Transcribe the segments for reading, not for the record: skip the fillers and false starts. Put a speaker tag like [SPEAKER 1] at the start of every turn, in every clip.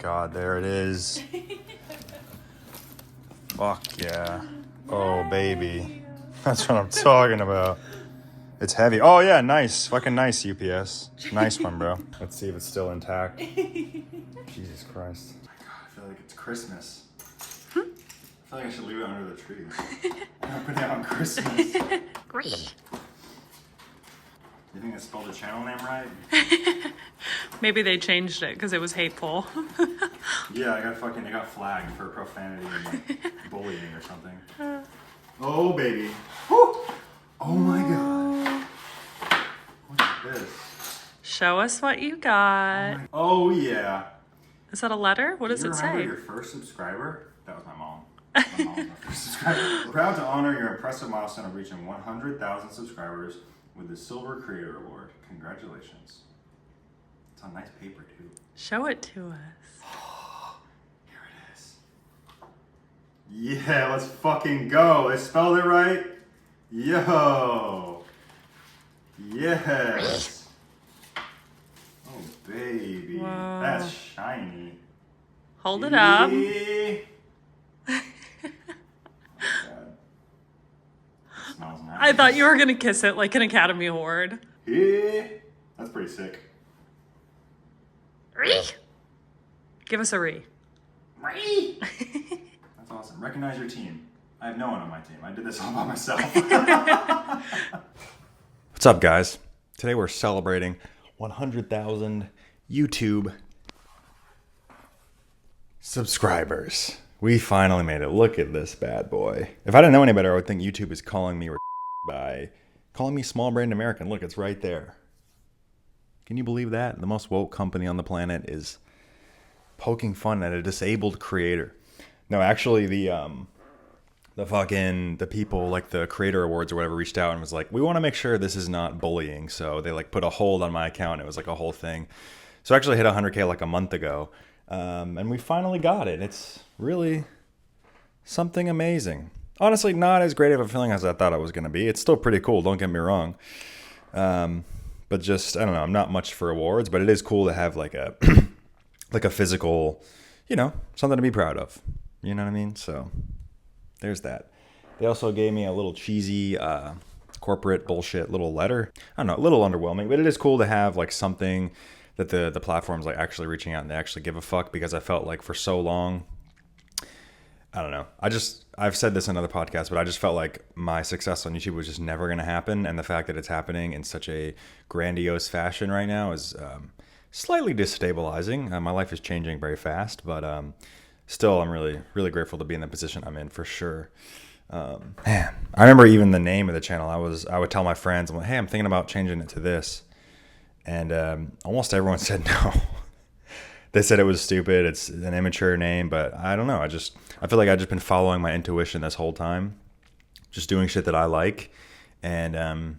[SPEAKER 1] God, there it is. Fuck yeah. Oh, baby. That's what I'm talking about. It's heavy. Oh, yeah, nice. Fucking nice, UPS. Nice one, bro. Let's see if it's still intact. Jesus Christ. Oh my God, I feel like it's Christmas. I feel like I should leave it under the tree. Open it on Christmas. You think I spelled the channel name right?
[SPEAKER 2] Maybe they changed it because it was hateful.
[SPEAKER 1] Yeah, I got flagged for profanity and like bullying or something. Oh, baby. Woo! Oh my God. What's this?
[SPEAKER 2] Show us what you got.
[SPEAKER 1] Oh yeah.
[SPEAKER 2] Is that a letter? What does it say?
[SPEAKER 1] Remember your first subscriber? That was my mom. My mom was my first subscriber. We're proud to honor your impressive milestone of reaching 100,000 subscribers with the Silver Creator Award. Congratulations. It's on nice paper too.
[SPEAKER 2] Show it to us.
[SPEAKER 1] Here it is. Yeah, let's fucking go. They spelled it right. Yo. Yes. Oh, baby.
[SPEAKER 2] Whoa.
[SPEAKER 1] That's shiny.
[SPEAKER 2] Hold it up.
[SPEAKER 1] Smells nice.
[SPEAKER 2] I thought you were going to kiss it like an Academy Award.
[SPEAKER 1] Yeah. That's pretty sick.
[SPEAKER 2] Give us a re.
[SPEAKER 1] That's awesome. Recognize your team. I have no one on my team. I did this all by myself. What's up, guys? Today we're celebrating 100,000 YouTube subscribers. We finally made it. Look at this bad boy. If I didn't know any better, I would think YouTube is calling me by calling me small brained American. Look, it's right there. Can you believe that? The most woke company on the planet is poking fun at a disabled creator. No, actually, the people, like the Creator Awards or whatever, reached out and was like, we want to make sure this is not bullying. So they like put a hold on my account. It was like a whole thing. So I actually hit 100K like a month ago. And we finally got it. It's really something amazing. Honestly, not as great of a feeling as I thought it was going to be. It's still pretty cool. Don't get me wrong. But just, I don't know. I'm not much for awards, but it is cool to have like a, like a physical, something to be proud of. You know what I mean? So there's that. They also gave me a little cheesy corporate bullshit little letter. I don't know, a little underwhelming, but it is cool to have like something that the platform's like actually reaching out and they actually give a fuck, because I felt like for so long, I don't know. I've said this in other podcasts, but I just felt like my success on YouTube was just never going to happen. And the fact that it's happening in such a grandiose fashion right now is slightly destabilizing. My life is changing very fast, but still, I'm really, really grateful to be in the position I'm in for sure. Man, I remember even the name of the channel. I would tell my friends, I'm like, hey, I'm thinking about changing it to this. And almost everyone said no. They said it was stupid. It's an immature name, but I don't know. I feel like I've just been following my intuition this whole time, just doing shit that I like. And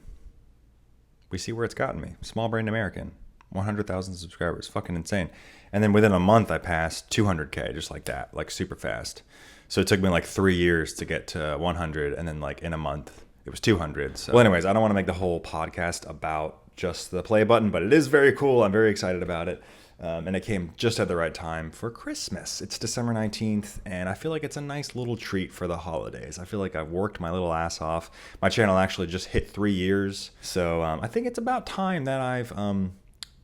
[SPEAKER 1] we see where it's gotten me. Small brained American, 100,000 subscribers, fucking insane. And then within a month, I passed 200K just like that, like super fast. So it took me like 3 years to get to 100. And then like in a month, it was 200. So, well, anyways, I don't want to make the whole podcast about just the play button, but it is very cool. I'm very excited about it. And it came just at the right time for Christmas. It's December 19th, and I feel like it's a nice little treat for the holidays. I feel like I've worked my little ass off. My channel actually just hit 3 years. So I think it's about time that I've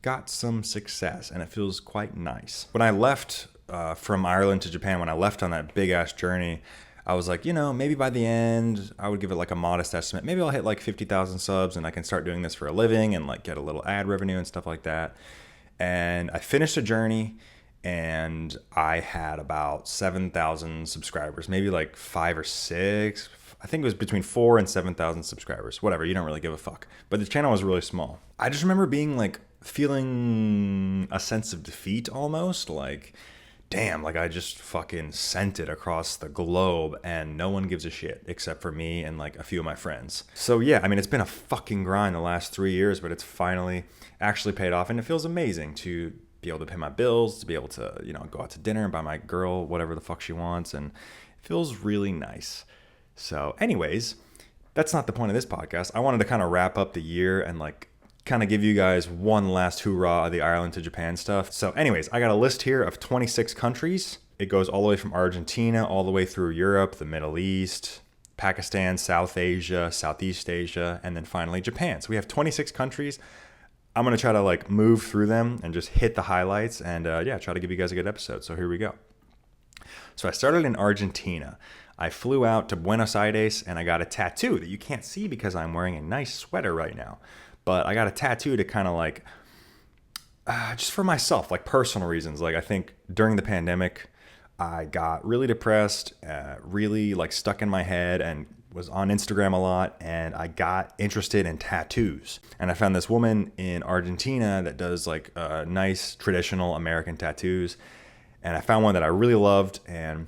[SPEAKER 1] got some success, and it feels quite nice. When I left from Ireland to Japan, when I left on that big-ass journey, I was like, maybe by the end, I would give it like a modest estimate. Maybe I'll hit like 50,000 subs, and I can start doing this for a living and like get a little ad revenue and stuff like that. And I finished the journey, and I had about 7,000 subscribers, maybe like 5 or 6. I think it was between 4 and 7,000 subscribers. Whatever, you don't really give a fuck. But the channel was really small. I just remember being like feeling a sense of defeat almost, like, damn, like I just fucking sent it across the globe and no one gives a shit except for me and like a few of my friends. So yeah, I mean, it's been a fucking grind the last 3 years, but it's finally actually paid off, and it feels amazing to be able to pay my bills, to be able to, go out to dinner and buy my girl whatever the fuck she wants, and it feels really nice. So anyways, that's not the point of this podcast. I wanted to kind of wrap up the year and like kind of give you guys one last hoorah of the Ireland to Japan stuff. So anyways, I got a list here of 26 countries. It goes all the way from Argentina all the way through Europe, the Middle East, Pakistan, South Asia, Southeast Asia, and then finally Japan. So we have 26 countries. I'm going to try to like move through them and just hit the highlights and try to give you guys a good episode. So here we go. So I started in Argentina. I flew out to Buenos Aires and I got a tattoo that you can't see because I'm wearing a nice sweater right now. But I got a tattoo to kind of like, just for myself, like personal reasons. Like I think during the pandemic, I got really depressed, really like stuck in my head and was on Instagram a lot. And I got interested in tattoos. And I found this woman in Argentina that does like nice traditional American tattoos. And I found one that I really loved. And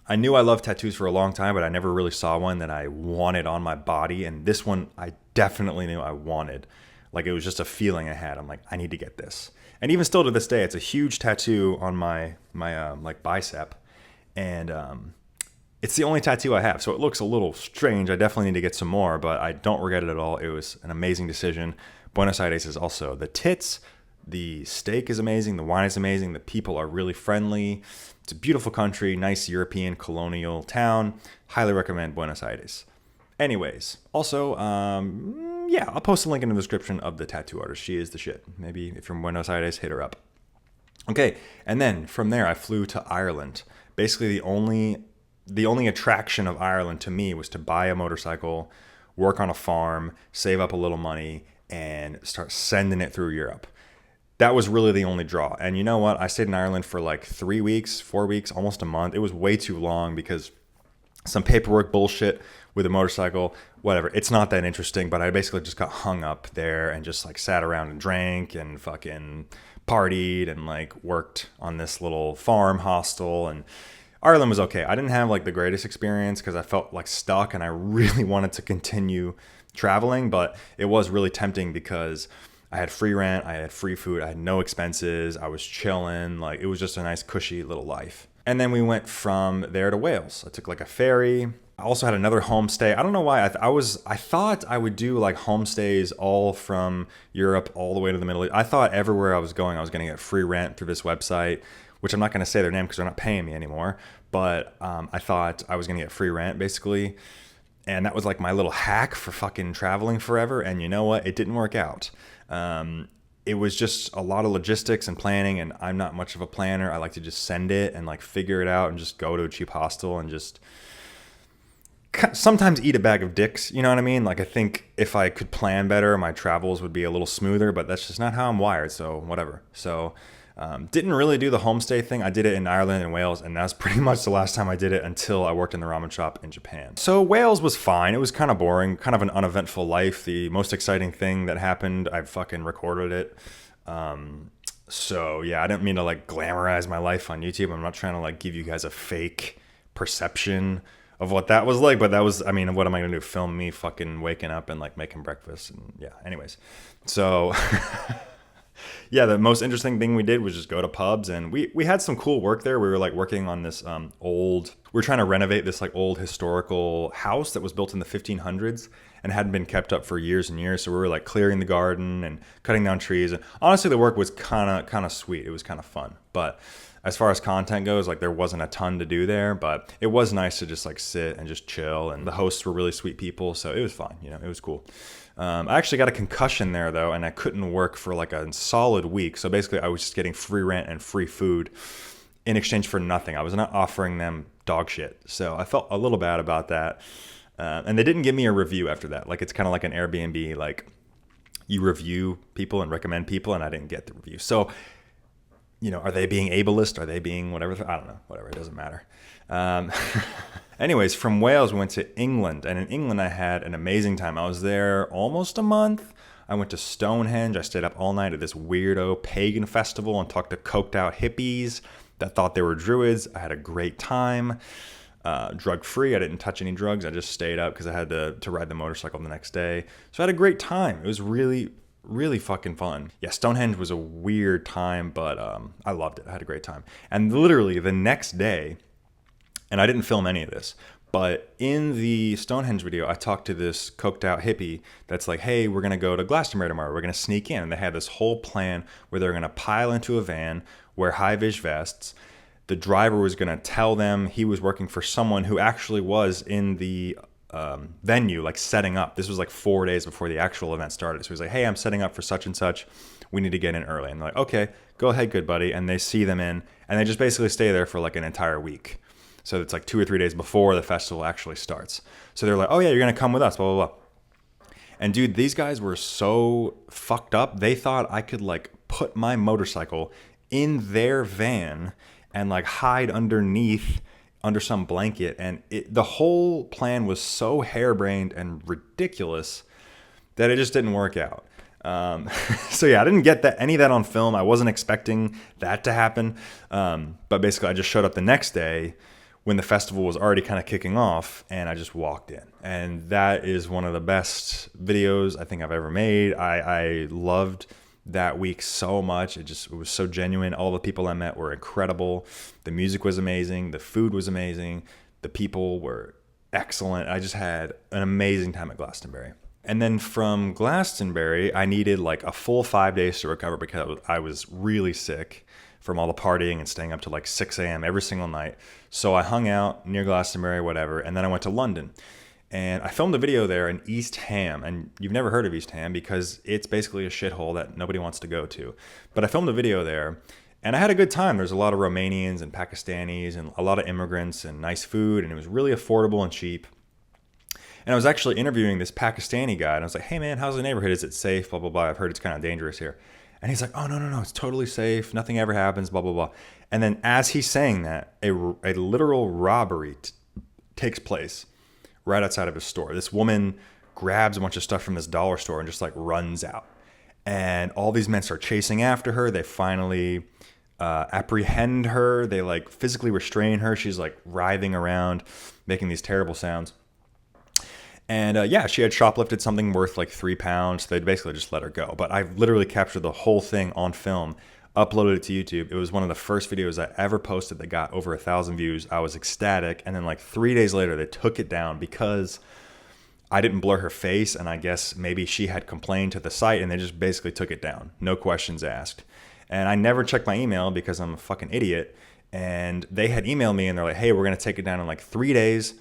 [SPEAKER 1] I knew I loved tattoos for a long time, but I never really saw one that I wanted on my body. And this one, I definitely knew I wanted. Like it was just a feeling I had. I'm like, I need to get this. And even still to this day, it's a huge tattoo on my like bicep. And it's the only tattoo I have. So it looks a little strange. I definitely need to get some more, but I don't regret it at all. It was an amazing decision. Buenos Aires is also the tits. The steak is amazing. The wine is amazing. The people are really friendly. It's a beautiful country, nice European colonial town. Highly recommend Buenos Aires. Anyways, also, I'll post a link in the description of the tattoo artist. She is the shit. Maybe if you're from Buenos Aires, hit her up. Okay, and then from there, I flew to Ireland. Basically, the only attraction of Ireland to me was to buy a motorcycle, work on a farm, save up a little money, and start sending it through Europe. That was really the only draw. And you know what? I stayed in Ireland for like 3 weeks, 4 weeks, almost a month. It was way too long because some paperwork bullshit with a motorcycle, whatever. It's not that interesting, but I basically just got hung up there and just like sat around and drank and fucking partied and like worked on this little farm hostel. And Ireland was okay. I didn't have like the greatest experience because I felt like stuck and I really wanted to continue traveling, but it was really tempting because I had free rent, I had free food, I had no expenses, I was chilling, like it was just a nice cushy little life. And then we went from there to Wales. I took like a ferry. I also had another homestay. I don't know why. I thought I would do like homestays all from Europe all the way to the Middle East. I thought everywhere I was going to get free rent through this website, which I'm not going to say their name because they're not paying me anymore. But I thought I was going to get free rent basically. And that was like my little hack for fucking traveling forever. And you know what? It didn't work out. It was just a lot of logistics and planning, and I'm not much of a planner. I like to just send it and like figure it out and just go to a cheap hostel and just sometimes eat a bag of dicks. You know what I mean? Like I think if I could plan better, my travels would be a little smoother, but that's just not how I'm wired. So whatever. So didn't really do the homestay thing. I did it in Ireland and Wales, and that's pretty much the last time I did it until I worked in the ramen shop in Japan. So Wales was fine. It was kind of boring, kind of an uneventful life. The most exciting thing that happened, I fucking recorded it. So yeah, I didn't mean to like glamorize my life on YouTube. I'm not trying to like give you guys a fake perception of what that was like, but that was, I mean, what am I gonna do? Film me fucking waking up and like making breakfast and yeah, anyways. So yeah, the most interesting thing we did was just go to pubs, and we had some cool work there. We were like working on this we were trying to renovate this like old historical house that was built in the 1500s and hadn't been kept up for years and years. So we were like clearing the garden and cutting down trees. And honestly, the work was kind of sweet. It was kind of fun. But as far as content goes, like there wasn't a ton to do there, but it was nice to just like sit and just chill. And the hosts were really sweet people, so it was fun. You know, it was cool. I actually got a concussion there though, and I couldn't work for like a solid week. So basically I was just getting free rent and free food in exchange for nothing. I was not offering them dog shit. So I felt a little bad about that. And they didn't give me a review after that. Like it's kind of like an Airbnb, like you review people and recommend people, and I didn't get the review. So, you know, are they being ableist? Are they being whatever? I don't know. Whatever. It doesn't matter. Anyways, from Wales, we went to England. And in England, I had an amazing time. I was there almost a month. I went to Stonehenge. I stayed up all night at this weirdo pagan festival and talked to coked out hippies that thought they were druids. I had a great time. Drug-free. I didn't touch any drugs. I just stayed up because I had to ride the motorcycle the next day. So I had a great time. It was really, really fucking fun. Yeah, Stonehenge was a weird time, but I loved it. I had a great time. And literally the next day, and I didn't film any of this, But in the Stonehenge video, I talked to this coked out hippie that's like, hey, we're going to go to Glastonbury tomorrow. We're going to sneak in. And they had this whole plan where they're going to pile into a van, wear high-vis vests. The driver was going to tell them he was working for someone who actually was in the venue, like setting up. This was like 4 days before the actual event started. So he's like, hey, I'm setting up for such and such. We need to get in early. And they're like, okay, go ahead, good buddy. And they see them in, and they just basically stay there for like an entire week. So it's like 2 or 3 days before the festival actually starts. So they're like, oh yeah, you're going to come with us, blah, blah, blah. And dude, these guys were so fucked up. They thought I could like put my motorcycle in their van and like hide underneath under some blanket. And the whole plan was so harebrained and ridiculous that it just didn't work out. So yeah, I didn't get any of that on film. I wasn't expecting that to happen. But basically I just showed up the next day when the festival was already kind of kicking off, and I just walked in. And that is one of the best videos I think I've ever made. I loved that week so much. It was so genuine. All the people I met were incredible. The music was amazing. The food was amazing. The people were excellent. I just had an amazing time at Glastonbury. And then from Glastonbury, I needed like a full 5 days to recover because I was really sick from all the partying and staying up to like 6 a.m. every single night. So I hung out near Glastonbury, whatever, and then I went to London. And I filmed a video there in East Ham. And you've never heard of East Ham because it's basically a shithole that nobody wants to go to. But I filmed a video there, and I had a good time. There's a lot of Romanians and Pakistanis and a lot of immigrants and nice food, and it was really affordable and cheap. And I was actually interviewing this Pakistani guy, and I was like, hey man, how's the neighborhood? Is it safe? Blah, blah, blah. I've heard it's kind of dangerous here. And he's like, oh, no, it's totally safe. Nothing ever happens, blah, blah, blah. And then as he's saying that, a literal robbery takes place right outside of his store. This woman grabs a bunch of stuff from this dollar store and just like runs out. And all these men start chasing after her. They finally apprehend her. They like physically restrain her. She's like writhing around, making these terrible sounds. And yeah, she had shoplifted something worth like £3. So they'd basically just let her go. But I literally captured the whole thing on film, uploaded it to YouTube. It was one of the first videos I ever posted that got over 1,000 views. I was ecstatic. And then like 3 days later, they took it down because I didn't blur her face. And I guess maybe she had complained to the site, and they just basically took it down. No questions asked. And I never checked my email because I'm a fucking idiot. And they had emailed me and they're like, hey, we're going to take it down in like 3 days.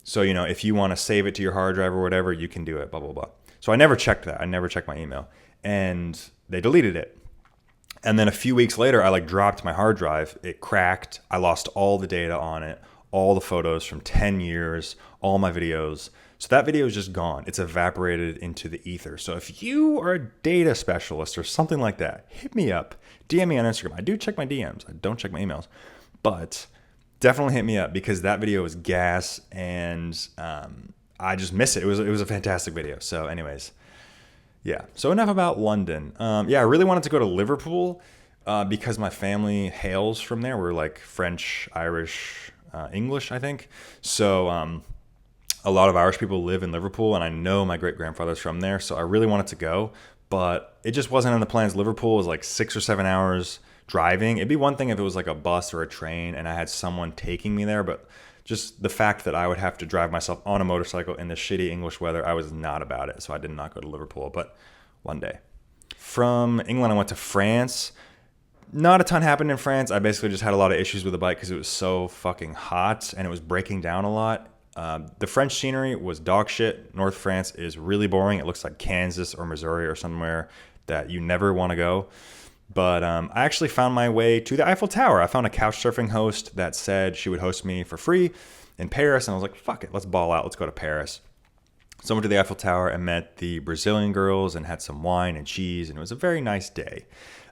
[SPEAKER 1] So, you know, if you want to save it to your hard drive or whatever, you can do it, blah, blah, blah. So I never checked that. I never checked my email. And they deleted it. And then a few weeks later, I like dropped my hard drive. It cracked. I lost all the data on it, all the photos from 10 years, all my videos. So that video is just gone. It's evaporated into the ether. So if you are a data specialist or something like that, hit me up. DM me on Instagram. I do check my DMs. I don't check my emails. But definitely hit me up because that video was gas, and I just miss it. It was a fantastic video. So anyways, yeah. So enough about London. Yeah, I really wanted to go to Liverpool because my family hails from there. We're like French, Irish, English, I think. So a lot of Irish people live in Liverpool, and I know my great-grandfather's from there. So I really wanted to go, but it just wasn't in the plans. Liverpool was like 6 or 7 hours driving. It'd be one thing if it was like a bus or a train and I had someone taking me there, but just the fact that I would have to drive myself on a motorcycle in the shitty English weather, I was not about it. So I did not go to Liverpool, but one day. From England, I went to France. Not a ton happened in France. I basically just had a lot of issues with the bike because it was so fucking hot and it was breaking down a lot. The French scenery was dog shit. North France is really boring. It looks like Kansas or Missouri or somewhere that you never want to go. But I actually found my way to the Eiffel Tower. I found a couch surfing host that said she would host me for free in Paris. And I was like, fuck it, let's ball out. Let's go to Paris. So I went to the Eiffel Tower and met the Brazilian girls and had some wine and cheese. And it was a very nice day.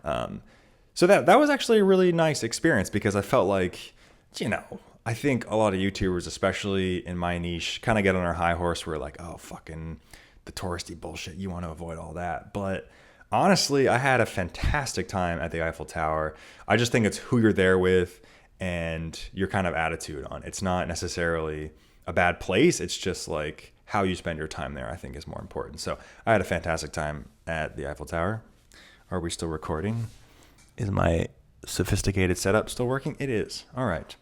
[SPEAKER 1] So that was actually a really nice experience because I felt like, you know, I think a lot of YouTubers, especially in my niche, kind of get on our high horse. We're like, oh, fucking the touristy bullshit. You want to avoid all that. But honestly, I had a fantastic time at the Eiffel Tower. I just think it's who you're there with and your kind of attitude on it. It's not necessarily a bad place. It's just like how you spend your time there, I think, is more important. So I had a fantastic time at the Eiffel Tower. Are we still recording? Is my sophisticated setup still working? It is. All right.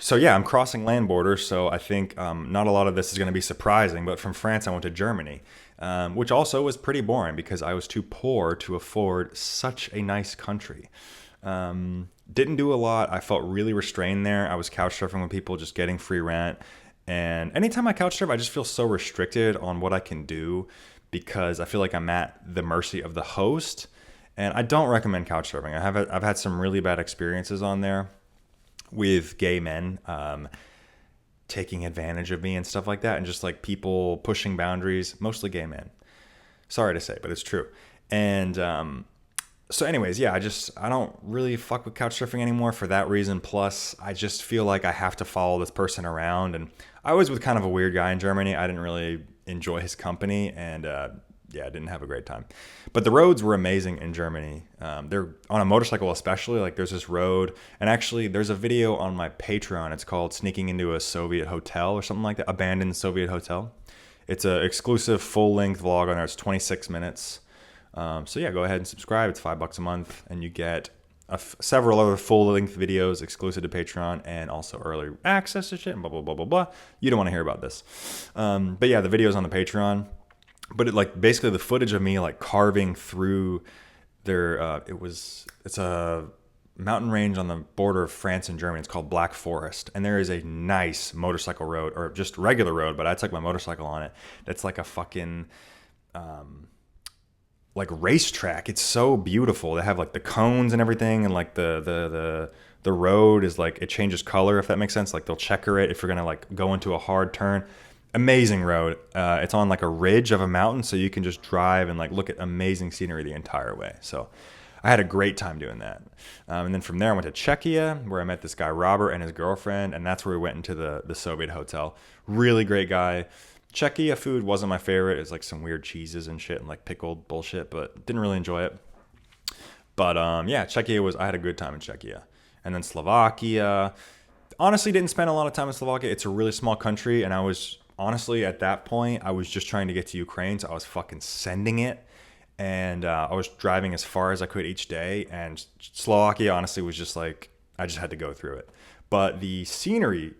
[SPEAKER 1] So yeah, I'm crossing land borders, so I think not a lot of this is going to be surprising. But from France, I went to Germany, which also was pretty boring because I was too poor to afford such a nice country. Didn't do a lot. I felt really restrained there. I was couch surfing with people, just getting free rent. And anytime I couch surf, I just feel so restricted on what I can do because I feel like I'm at the mercy of the host. And I don't recommend couch surfing. I've had some really bad experiences on there with gay men taking advantage of me and stuff like that, and just like people pushing boundaries, mostly gay men. Sorry to say, but it's true. And so anyways, yeah, I don't really fuck with couch surfing anymore for that reason. Plus, I just feel like I have to follow this person around. And I was with kind of a weird guy in Germany. I didn't really enjoy his company, and yeah, I didn't have a great time. But the roads were amazing in Germany. They're on a motorcycle, especially. Like there's this road, and actually there's a video on my Patreon. It's called "Sneaking into a Soviet Hotel" or something like that. Abandoned Soviet Hotel. It's an exclusive full-length vlog on there. It's 26 minutes. So yeah, go ahead and subscribe. It's $5 a month, and you get several other full-length videos exclusive to Patreon, and also early access to shit and blah blah blah blah blah. You don't want to hear about this, but yeah, the videos on the Patreon. But it, like, basically the footage of me like carving through their it's a mountain range on the border of France and Germany. It's called Black Forest, and there is a nice motorcycle road, or just regular road, but I took my motorcycle on it. That's like a fucking like racetrack. It's so beautiful. They have like the cones and everything, and like the road is like, it changes color, if that makes sense. Like they'll checker it if you're gonna like go into a hard turn. Amazing road. It's on like a ridge of a mountain, so you can just drive and like look at amazing scenery the entire way. So I had a great time doing that. And then from there I went to Czechia, where I met this guy Robert and his girlfriend, and that's where we went into the Soviet hotel. Really great guy. Czechia food wasn't my favorite. It's like some weird cheeses and shit and like pickled bullshit, but didn't really enjoy it. But yeah, I had a good time in Czechia. And then Slovakia. Honestly, didn't spend a lot of time in Slovakia. It's a really small country, and I was honestly, at that point, I was just trying to get to Ukraine, so I was fucking sending it. And I was driving as far as I could each day. And Slovakia, honestly, was just like, I just had to go through it. But the scenery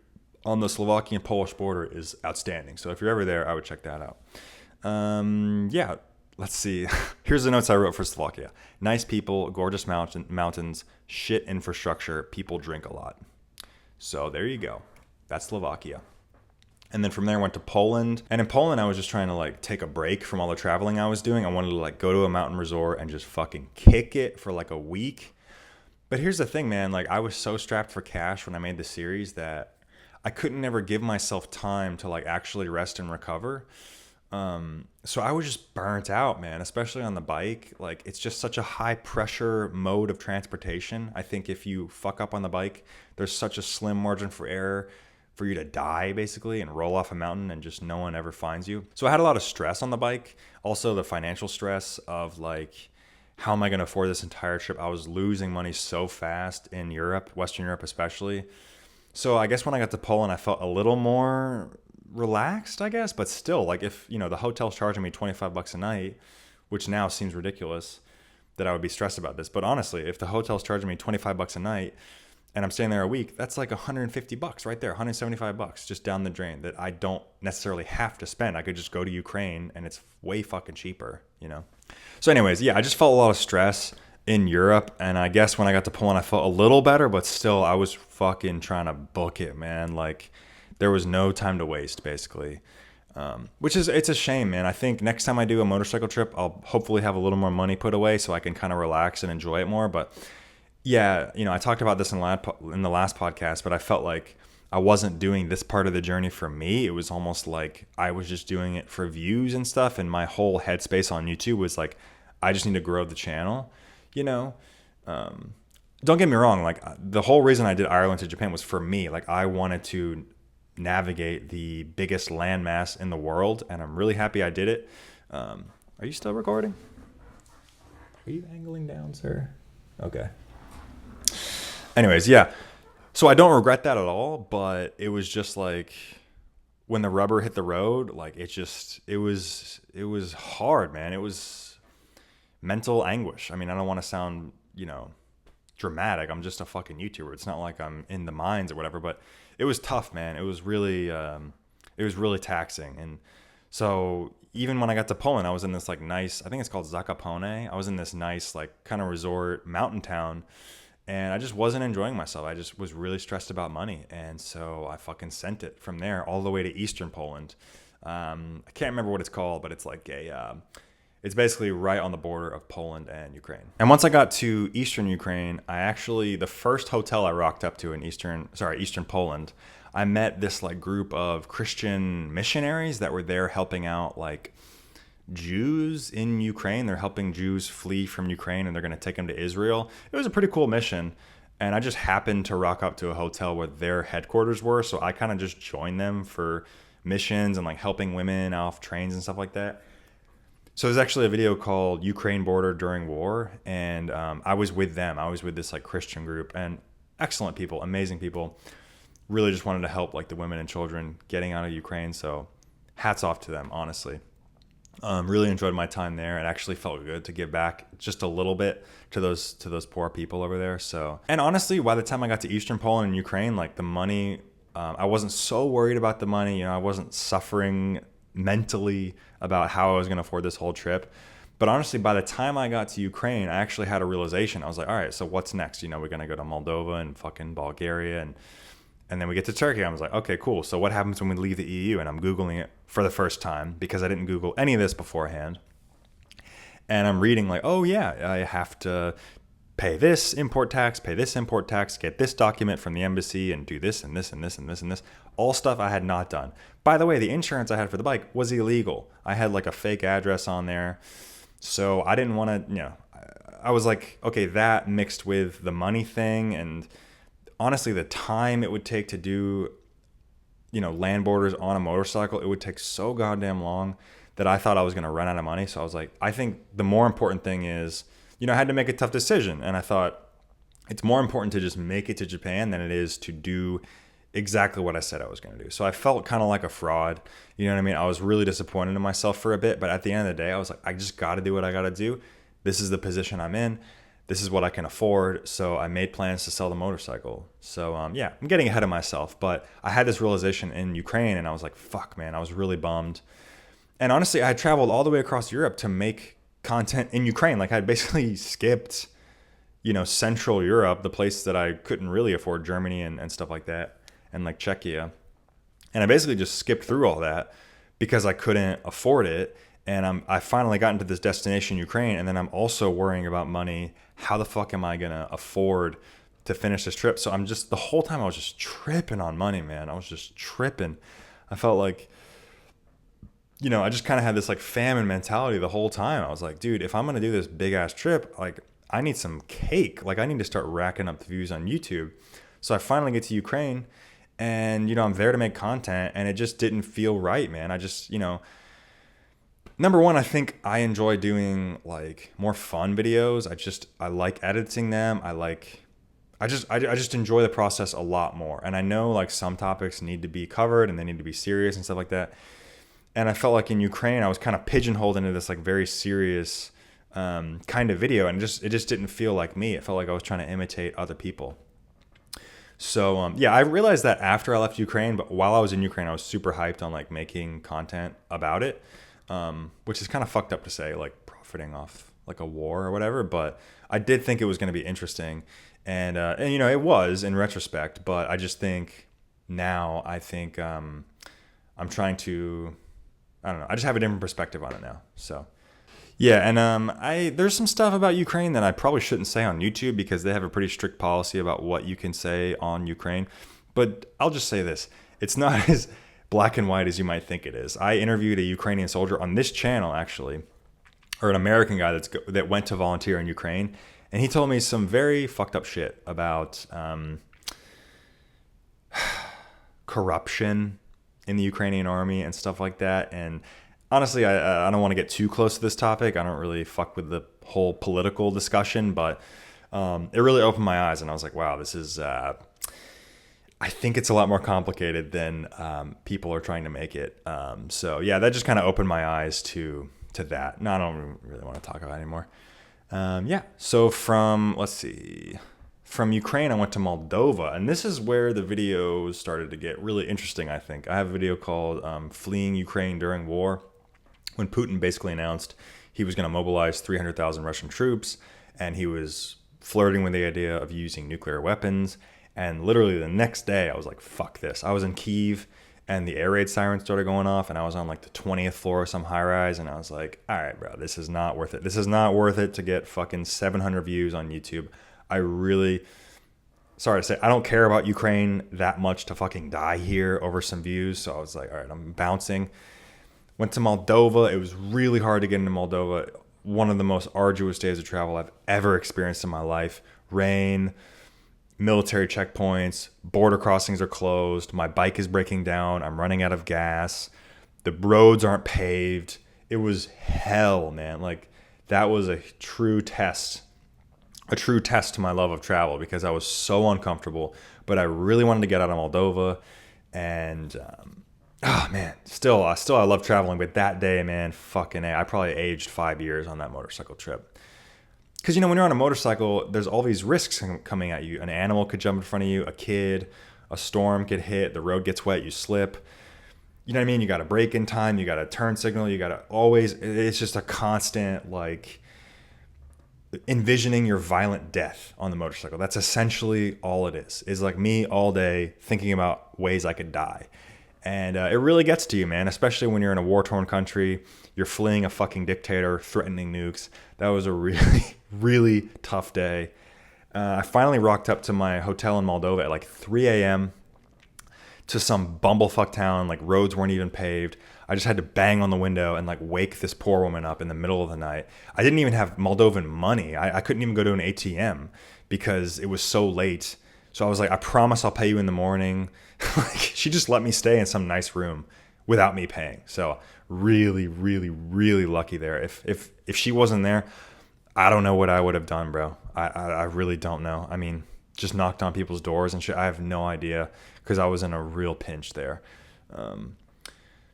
[SPEAKER 1] on the Slovakian-Polish border is outstanding. So if you're ever there, I would check that out. Yeah, let's see. Here's the notes I wrote for Slovakia. Nice people, gorgeous mountains, shit infrastructure, people drink a lot. So there you go. That's Slovakia. And then from there I went to Poland. And in Poland, I was just trying to like take a break from all the traveling I was doing. I wanted to like go to a mountain resort and just fucking kick it for like a week. But here's the thing, man. Like I was so strapped for cash when I made the series that I couldn't ever give myself time to like actually rest and recover. So I was just burnt out, man, especially on the bike. Like it's just such a high pressure mode of transportation. I think if you fuck up on the bike, there's such a slim margin for error for you to die basically and roll off a mountain and just no one ever finds you. So I had a lot of stress on the bike. Also the financial stress of like, how am I going to afford this entire trip? I was losing money so fast in Europe, Western Europe especially. So I guess when I got to Poland, I felt a little more relaxed, I guess, but still, like if, you know, the hotel's charging me $25 a night, which now seems ridiculous that I would be stressed about this. But honestly, if the hotel's charging me $25 a night and I'm staying there a week, that's like $150 right there, $175 just down the drain that I don't necessarily have to spend. I could just go to Ukraine and it's way fucking cheaper, you know? So anyways, yeah, I just felt a lot of stress in Europe. And I guess when I got to Poland, I felt a little better, but still I was fucking trying to book it, man. Like there was no time to waste basically. Which is, it's a shame, man. I think next time I do a motorcycle trip, I'll hopefully have a little more money put away so I can kind of relax and enjoy it more. But yeah, you know, I talked about this in the last podcast, but I felt like I wasn't doing this part of the journey for me. It was almost like I was just doing it for views and stuff. And my whole headspace on YouTube was like, I just need to grow the channel, you know? Don't get me wrong. Like the whole reason I did Ireland to Japan was for me. Like I wanted to navigate the biggest landmass in the world. And I'm really happy I did it. Are you still recording? Are you angling down, sir? Okay. Anyways, yeah. So I don't regret that at all, but it was just like when the rubber hit the road, like it was hard, man. It was mental anguish. I mean, I don't want to sound, you know, dramatic. I'm just a fucking YouTuber. It's not like I'm in the mines or whatever, but it was tough, man. It was really taxing. And so even when I got to Poland, I was in this like nice, I think it's called Zakopane. I was in this nice like kind of resort mountain town, and I just wasn't enjoying myself. I just was really stressed about money. And so I fucking sent it from there all the way to Eastern Poland. I can't remember what it's called, but it's like it's basically right on the border of Poland and Ukraine. And once I got to Eastern Ukraine, the first hotel I rocked up to in Eastern Poland, I met this like group of Christian missionaries that were there helping out like Jews in Ukraine. They're helping Jews flee from Ukraine, and they're going to take them to Israel. It was a pretty cool mission. And I just happened to rock up to a hotel where their headquarters were. So I kind of just joined them for missions and like helping women off trains and stuff like that. So there's actually a video called Ukraine Border During War. And I was with them. I was with this like Christian group, and excellent people, amazing people. Really just wanted to help like the women and children getting out of Ukraine. So hats off to them, honestly. Really enjoyed my time there. It actually felt good to give back just a little bit to those poor people over there. So, and honestly, by the time I got to Eastern Poland and Ukraine, like the money, I wasn't so worried about the money. You know, I wasn't suffering mentally about how I was going to afford this whole trip. But honestly, by the time I got to Ukraine, I actually had a realization. I was like, all right, so what's next? You know, we're going to go to Moldova and fucking Bulgaria, and then we get to Turkey. I was like, okay, cool. So what happens when we leave the EU? And I'm Googling it for the first time because I didn't Google any of this beforehand. And I'm reading like, oh yeah, I have to pay this import tax, get this document from the embassy, and do this and this and this and this and this. All stuff I had not done. By the way, the insurance I had for the bike was illegal. I had like a fake address on there. So I didn't want to, you know, I was like, okay, that mixed with the money thing, and honestly, the time it would take to do, you know, land borders on a motorcycle, it would take so goddamn long that I thought I was going to run out of money. So I was like, I think the more important thing is, you know, I had to make a tough decision. And I thought it's more important to just make it to Japan than it is to do exactly what I said I was going to do. So I felt kind of like a fraud. You know what I mean? I was really disappointed in myself for a bit. But at the end of the day, I was like, I just got to do what I got to do. This is the position I'm in. This is what I can afford. So I made plans to sell the motorcycle. So yeah, I'm getting ahead of myself. But I had this realization in Ukraine, and I was like, fuck, man, I was really bummed. And honestly, I had traveled all the way across Europe to make content in Ukraine. Like I basically skipped, you know, Central Europe, the place that I couldn't really afford, Germany and stuff like that, and like Czechia. And I basically just skipped through all that because I couldn't afford it. And I finally got into this destination, Ukraine, and then I'm also worrying about money. How the fuck am I going to afford to finish this trip? So I'm just, the whole time I was just tripping on money, man. I was just tripping. I felt like, you know, I just kind of had this like famine mentality the whole time. I was like, dude, if I'm going to do this big ass trip, like I need some cake. Like I need to start racking up the views on YouTube. So I finally get to Ukraine, and, you know, I'm there to make content, and it just didn't feel right, man. I just, you know, number one, I think I enjoy doing like more fun videos. I like editing them. I just enjoy the process a lot more. And I know like some topics need to be covered and they need to be serious and stuff like that. And I felt like in Ukraine, I was kind of pigeonholed into this like very serious kind of video. And it just didn't feel like me. It felt like I was trying to imitate other people. So yeah, I realized that after I left Ukraine, but while I was in Ukraine, I was super hyped on like making content about it. Which is kind of fucked up to say, like profiting off like a war or whatever, but I did think it was going to be interesting, and you know, it was in retrospect. But I just think now, I'm trying to, I don't know, I just have a different perspective on it now. So yeah, and there's some stuff about Ukraine that I probably shouldn't say on YouTube because they have a pretty strict policy about what you can say on Ukraine. But I'll just say this: it's not as black and white as you might think it is. I interviewed a Ukrainian soldier on this channel, actually, or an American guy that went to volunteer in Ukraine, and he told me some very fucked up shit about corruption in the Ukrainian army and stuff like that. And honestly, I don't want to get too close to this topic. I don't really fuck with the whole political discussion, but it really opened my eyes, and I was like, wow, this is I think it's a lot more complicated than people are trying to make it. So yeah, that just kind of opened my eyes to that. No, I don't really want to talk about it anymore. Yeah. So let's see. from Ukraine, I went to Moldova, and this is where the videos started to get really interesting, I think. I have a video called Fleeing Ukraine During War, when Putin basically announced he was going to mobilize 300,000 Russian troops, and he was flirting with the idea of using nuclear weapons. And literally the next day, I was like, fuck this. I was in Kyiv, and the air raid sirens started going off, and I was on like the 20th floor of some high rise, and I was like, all right, bro, this is not worth it. This is not worth it to get fucking 700 views on YouTube. I really, sorry to say, I don't care about Ukraine that much to fucking die here over some views. So I was like, all right, I'm bouncing. Went to Moldova. It was really hard to get into Moldova. One of the most arduous days of travel I've ever experienced in my life. Rain, military checkpoints, border crossings are closed. My bike is breaking down. I'm running out of gas. The roads aren't paved. It was hell, man. Like, that was a true test to my love of travel, because I was so uncomfortable, but I really wanted to get out of Moldova. And still I love traveling, but that day, man, fucking A, I probably aged 5 years on that motorcycle trip. Because, when you're on a motorcycle, there's all these risks coming at you. An animal could jump in front of you, a kid, a storm could hit, the road gets wet, you slip. You know what I mean? You got to brake in time, you got to turn signal, you got to always, it's just a constant, like, envisioning your violent death on the motorcycle. That's essentially all it is like me all day thinking about ways I could die. And it really gets to you, man, especially when you're in a war-torn country. You're fleeing a fucking dictator, threatening nukes. That was a really, really tough day. I finally rocked up to my hotel in Moldova at like 3 a.m. to some bumblefuck town. Like, roads weren't even paved. I just had to bang on the window and like wake this poor woman up in the middle of the night. I didn't even have Moldovan money. I couldn't even go to an ATM because it was so late. So I was like, I promise I'll pay you in the morning. Like, she just let me stay in some nice room without me paying. So really, really, really lucky there. If she wasn't there, I don't know what I would have done, bro. I really don't know. I mean, just knocked on people's doors and shit. I have no idea, because I was in a real pinch there.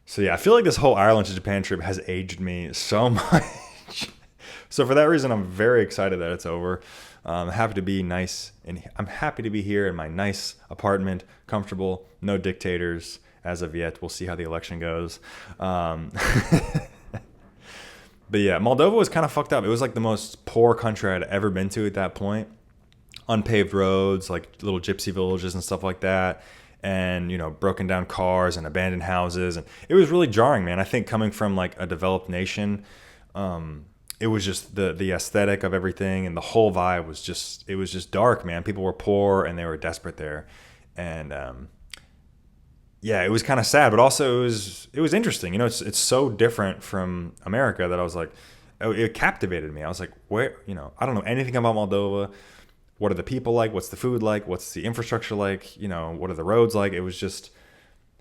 [SPEAKER 1] So yeah, I feel like this whole Ireland to Japan trip has aged me so much. So for that reason, I'm very excited that it's over. I'm happy to be I'm happy to be here in my nice apartment, comfortable, no dictators as of yet. We'll see how the election goes. But yeah, Moldova was kind of fucked up. It was like the most poor country I'd ever been to at that point. Unpaved roads, like little gypsy villages and stuff like that. And, broken down cars and abandoned houses. And it was really jarring, man. I think coming from like a developed nation, it was just the aesthetic of everything, and the whole vibe was just dark, man. People were poor and they were desperate there. And, it was kind of sad, but also it was interesting. It's so different from America that I was like, it captivated me. I was like, where, I don't know anything about Moldova. What are the people like? What's the food like? What's the infrastructure like? What are the roads like? It was just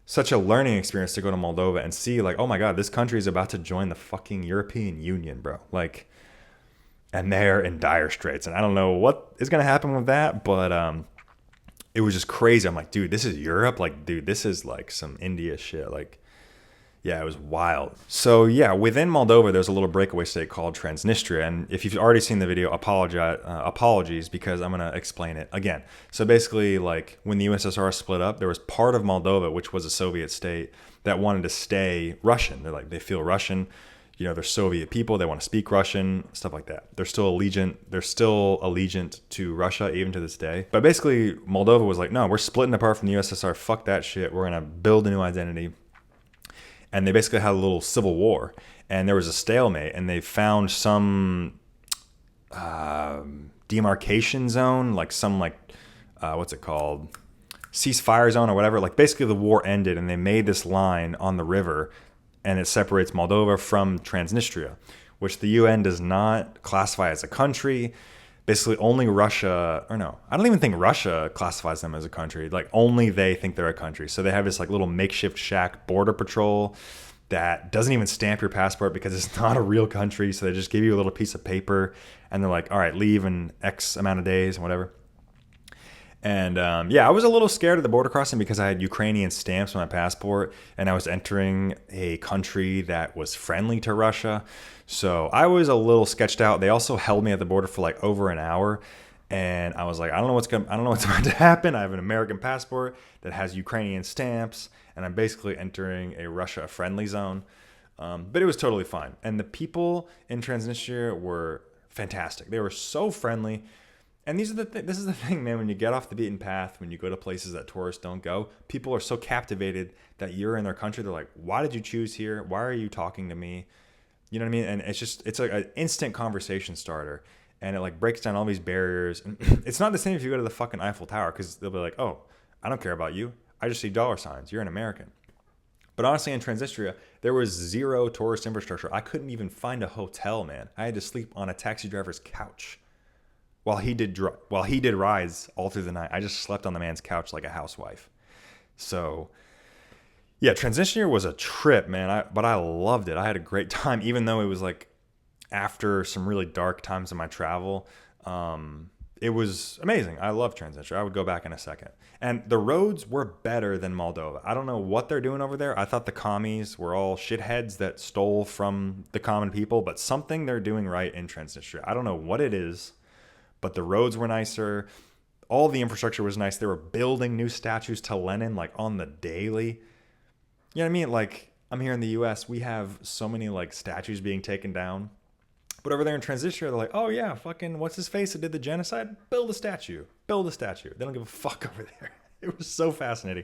[SPEAKER 1] such a learning experience to go to Moldova and see, like, oh my God, this country is about to join the fucking European Union, bro. Like, and they're in dire straits. And I don't know what is going to happen with that, but it was just crazy. I'm like, dude, this is Europe? Like, dude, this is like some India shit. Like, yeah, it was wild. So yeah, within Moldova, there's a little breakaway state called Transnistria. And if you've already seen the video, apologies, because I'm going to explain it again. So basically, like, when the USSR split up, there was part of Moldova, which was a Soviet state, that wanted to stay Russian. They feel Russian. They're Soviet people. They want to speak Russian, stuff like that. They're still allegiant to Russia even to this day. But basically, Moldova was like, no, we're splitting apart from the USSR. Fuck that shit. We're going to build a new identity. And they basically had a little civil war, and there was a stalemate, and they found some demarcation zone, like some what's it called? Ceasefire zone or whatever. Like, basically the war ended, and they made this line on the river, and it separates Moldova from Transnistria, which the UN does not classify as a country. Basically, only Russia, or no, I don't even think Russia classifies them as a country. Like, only they think they're a country. So they have this like little makeshift shack border patrol that doesn't even stamp your passport because it's not a real country. So they just give you a little piece of paper, and they're like, all right, leave in X amount of days, whatever. And I was a little scared of the border crossing because I had Ukrainian stamps on my passport, and I was entering a country that was friendly to Russia. So I was a little sketched out. They also held me at the border for like over an hour. And I was like, I don't know what's about to happen. I have an American passport that has Ukrainian stamps, and I'm basically entering a Russia friendly zone. But it was totally fine. And the people in Transnistria were fantastic. They were so friendly. And this is the thing, man. When you get off the beaten path, when you go to places that tourists don't go, people are so captivated that you're in their country. They're like, why did you choose here? Why are you talking to me? You know what I mean? And it's like an instant conversation starter. And it like breaks down all these barriers. And it's not the same if you go to the fucking Eiffel Tower, because they'll be like, oh, I don't care about you. I just see dollar signs. You're an American. But honestly, in Transnistria, there was zero tourist infrastructure. I couldn't even find a hotel, man. I had to sleep on a taxi driver's couch while he did rides all through the night. I just slept on the man's couch like a housewife. So yeah, Transnistria was a trip, man. But I loved it. I had a great time, even though it was like after some really dark times in my travel. It was amazing. I love Transnistria. I would go back in a second. And the roads were better than Moldova. I don't know what they're doing over there. I thought the commies were all shitheads that stole from the common people, but something they're doing right in Transnistria. I don't know what it is, but the roads were nicer. All the infrastructure was nice. They were building new statues to Lenin like on the daily. You know what I mean? Like, I'm here in the US, we have so many like statues being taken down. But over there in Transnistria, they're like, oh yeah, fucking what's his face that did the genocide? Build a statue. Build a statue. They don't give a fuck over there. It was so fascinating.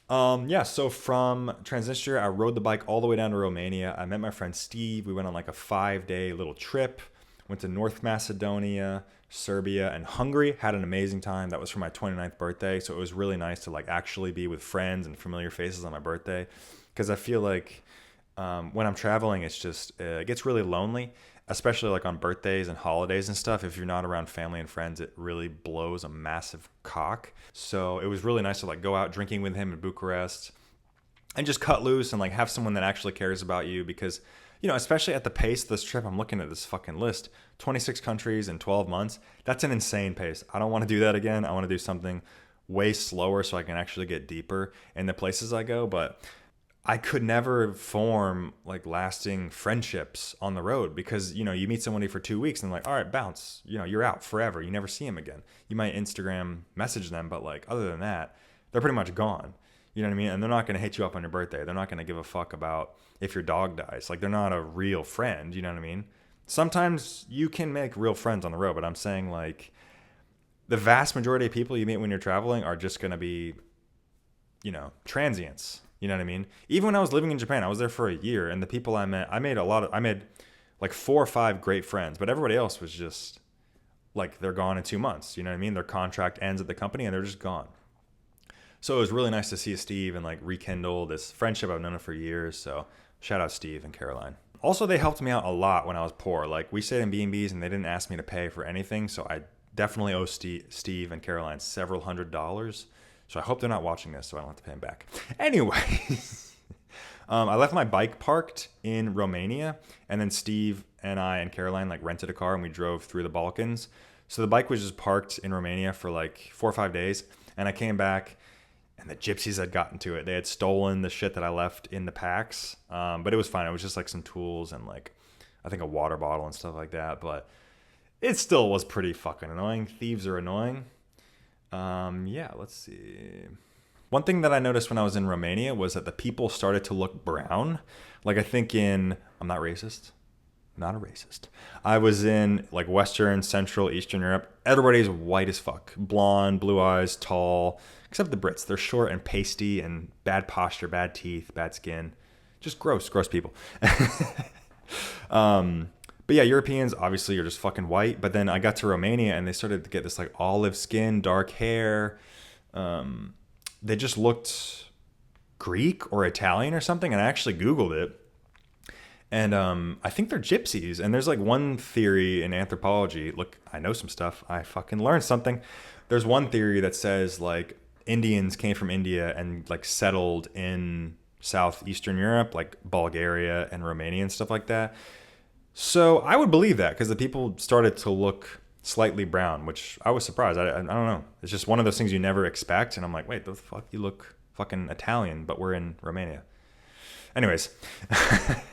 [SPEAKER 1] Yeah, so from Transnistria, I rode the bike all the way down to Romania. I met my friend Steve. We went on like a 5-day little trip. Went to North Macedonia, Serbia, and Hungary. Had an amazing time. That was for my 29th birthday. So it was really nice to like actually be with friends and familiar faces on my birthday. Because I feel like when I'm traveling, it's just, it gets really lonely, especially like on birthdays and holidays and stuff. If you're not around family and friends, it really blows a massive cock. So it was really nice to like go out drinking with him in Bucharest and just cut loose and like have someone that actually cares about you. Because, you know, especially at the pace of this trip, I'm looking at this fucking list, 26 countries in 12 months. That's an insane pace. I don't want to do that again. I want to do something way slower so I can actually get deeper in the places I go. But I could never form like lasting friendships on the road because, you know, you meet somebody for 2 weeks and like, all right, bounce, you know, you're out forever. You never see them again. You might Instagram message them, but like other than that, they're pretty much gone. You know what I mean? And they're not going to hit you up on your birthday. They're not going to give a fuck about if your dog dies. Like, they're not a real friend. You know what I mean? Sometimes you can make real friends on the road, but I'm saying like the vast majority of people you meet when you're traveling are just going to be, you know, transients. You know what I mean? Even when I was living in Japan, I was there for a year, and the people I met, I made like 4 or 5 great friends, but everybody else was just like, they're gone in 2 months. You know what I mean? Their contract ends at the company and they're just gone. So it was really nice to see Steve and like rekindle this friendship. I've known him for years. So shout out Steve and Caroline. Also, they helped me out a lot when I was poor. Like, we stayed in B&Bs and they didn't ask me to pay for anything. So I definitely owe Steve and Caroline several $100s. So I hope they're not watching this so I don't have to pay them back. Anyway, I left my bike parked in Romania, and then Steve and I and Caroline like rented a car and we drove through the Balkans. So the bike was just parked in Romania for like 4 or 5 days, and I came back and the gypsies had gotten to it. They had stolen the shit that I left in the packs, but it was fine. It was just like some tools and like I think a water bottle and stuff like that, but it still was pretty fucking annoying. Thieves are annoying. Yeah, let's see. One thing that I noticed when I was in Romania was that the people started to look brown. Like, I think I'm not racist. Not a racist. I was in like Western, Central, Eastern Europe. Everybody's white as fuck. Blonde, blue eyes, tall. Except the Brits. They're short and pasty and bad posture, bad teeth, bad skin. Just gross people. But yeah, Europeans obviously are just fucking white. But then I got to Romania and they started to get this like olive skin, dark hair. They just looked Greek or Italian or something. And I actually Googled it. And I think they're gypsies. And there's like one theory in anthropology. Look, I know some stuff. I fucking learned something. There's one theory that says like Indians came from India and like settled in southeastern Europe, like Bulgaria and Romania and stuff like that. So I would believe that because the people started to look slightly brown, which I was surprised. I don't know. It's just one of those things you never expect. And I'm like, wait, the fuck? You look fucking Italian, but we're in Romania. Anyways,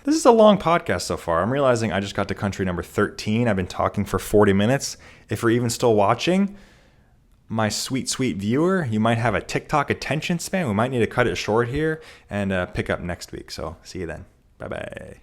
[SPEAKER 1] this is a long podcast so far. I'm realizing I just got to country number 13. I've been talking for 40 minutes. If you're even still watching, my sweet, sweet viewer, you might have a TikTok attention span. We might need to cut it short here and pick up next week. So see you then. Bye-bye.